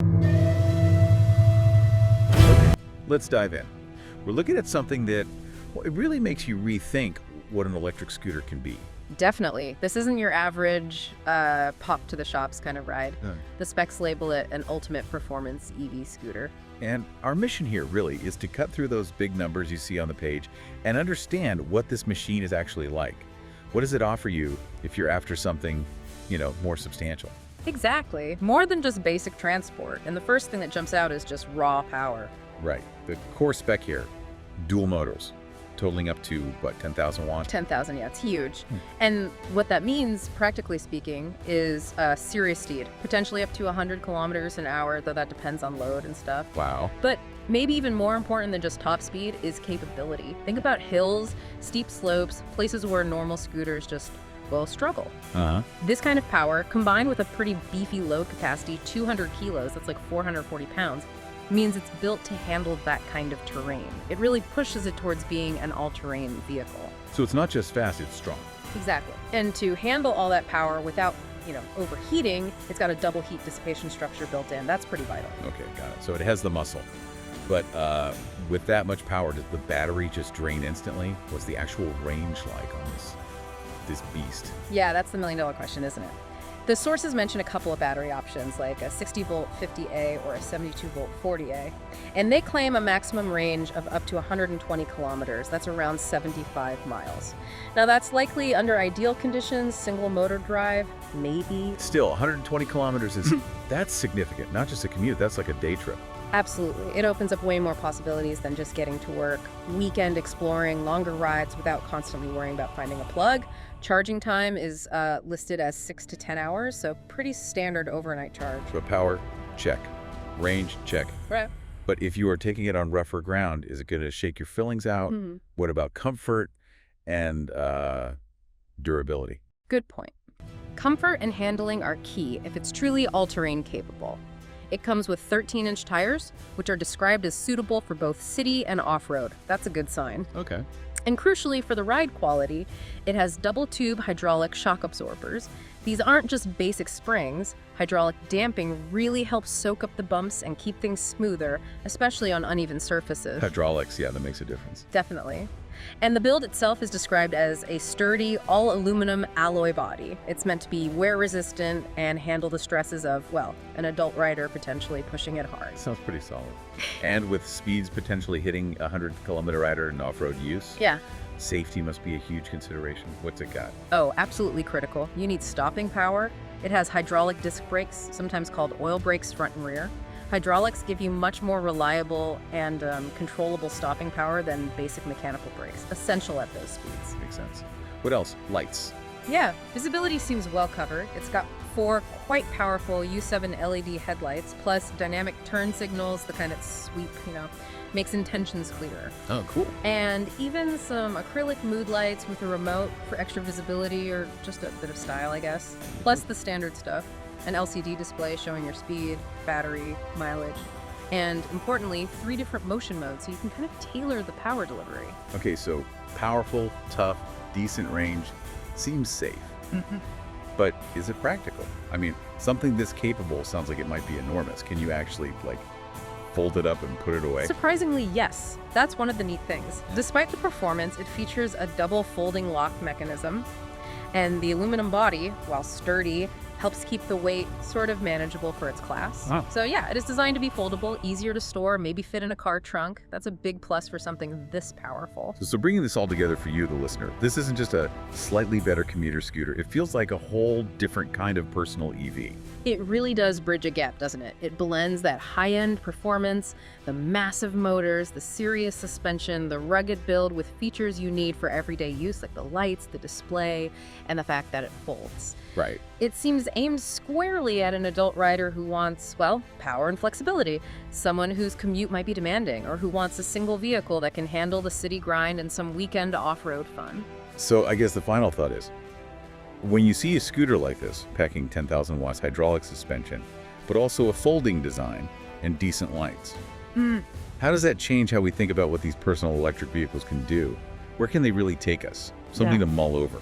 Okay, let's dive in. We're looking at something that, well, it really makes you rethink what an electric scooter can be. Definitely. This isn't your average pop to the shops kind of ride. Uh, The specs label it an ultimate performance EV scooter. And our mission here really is to cut through those big numbers you see on the page and understand what this machine is actually like. What does it offer you if you're after something, more substantial? Exactly. More than just basic transport. And the first thing that jumps out is just raw power. Right. The core spec here, dual motors, totaling up to, 10,000 watts? 10,000, yeah, it's huge. And what that means, practically speaking, is serious speed, potentially up to 100 kilometers an hour, though that depends on load and stuff. Wow. But maybe even more important than just top speed is capability. Think about hills, steep slopes, places where normal scooters just will struggle. Uh-huh. This kind of power, combined with a pretty beefy load capacity, 200 kilos, that's like 440 pounds, means it's built to handle that kind of terrain. It really pushes it towards being an all-terrain vehicle. So it's not just fast, it's strong. Exactly. And to handle all that power without, overheating, it's got a double heat dissipation structure built in. That's pretty vital. Okay, got it. So it has the muscle. But with that much power, does the battery just drain instantly? What's the actual range like on this beast? Yeah, that's the million-dollar question, isn't it? The sources mention a couple of battery options, like a 60-volt 50A or a 72-volt 40A, and they claim a maximum range of up to 120 kilometers. That's around 75 miles. Now, that's likely under ideal conditions, single motor drive, maybe. Still, 120 kilometers is that's significant. Not just a commute, that's like a day trip. Absolutely. It opens up way more possibilities than just getting to work. Weekend exploring, longer rides without constantly worrying about finding a plug. Charging time is listed as 6 to 10 hours, so pretty standard overnight charge. So power, check. Range, check. Right. But if you are taking it on rougher ground, is it going to shake your fillings out? What about comfort and durability? Good point. Comfort and handling are key if it's truly all-terrain capable. It comes with 13-inch tires, which are described as suitable for both city and off-road. That's a good sign. Okay. And crucially, for the ride quality, it has double-tube hydraulic shock absorbers. These aren't just basic springs. Hydraulic damping really helps soak up the bumps and keep things smoother, especially on uneven surfaces. Hydraulics, yeah, that makes a difference. Definitely. And the build itself is described as a sturdy, all-aluminum alloy body. It's meant to be wear-resistant and handle the stresses of, well, an adult rider potentially pushing it hard. Sounds pretty solid. And with speeds potentially hitting 100-kilometer rider in off-road use, Yeah. safety must be a huge consideration. What's it got? Oh, absolutely critical. You need stopping power. It has hydraulic disc brakes, sometimes called oil brakes front and rear. Hydraulics give you much more reliable and controllable stopping power than basic mechanical brakes, essential at those speeds. Makes sense. What else? Lights. Yeah, visibility seems well covered. It's got 4 quite powerful U7 LED headlights, plus dynamic turn signals, the kind that sweep, makes intentions clearer. Oh, cool. And even some acrylic mood lights with a remote for extra visibility or just a bit of style, I guess. Plus the standard stuff. An LCD display showing your speed, battery, mileage, and importantly, 3 different motion modes so you can kind of tailor the power delivery. Okay, so powerful, tough, decent range, seems safe. But is it practical? I mean, something this capable sounds like it might be enormous. Can you actually, fold it up and put it away? Surprisingly, yes. That's one of the neat things. Despite the performance, it features a double folding lock mechanism, and the aluminum body, while sturdy, helps keep the weight sort of manageable for its class. Wow. So yeah, it is designed to be foldable, easier to store, maybe fit in a car trunk. That's a big plus for something this powerful. So bringing this all together for you, the listener, this isn't just a slightly better commuter scooter. It feels like a whole different kind of personal EV. It really does bridge a gap, doesn't it? It blends that high-end performance, the massive motors, the serious suspension, the rugged build with features you need for everyday use, like the lights, the display, and the fact that it folds. Right. It seems aimed squarely at an adult rider who wants, well, power and flexibility, someone whose commute might be demanding, or who wants a single vehicle that can handle the city grind and some weekend off-road fun. So I guess the final thought is, when you see a scooter like this, packing 10,000 watts hydraulic suspension, but also a folding design and decent lights, how does that change how we think about what these personal electric vehicles can do? Where can they really take us? Something to mull over.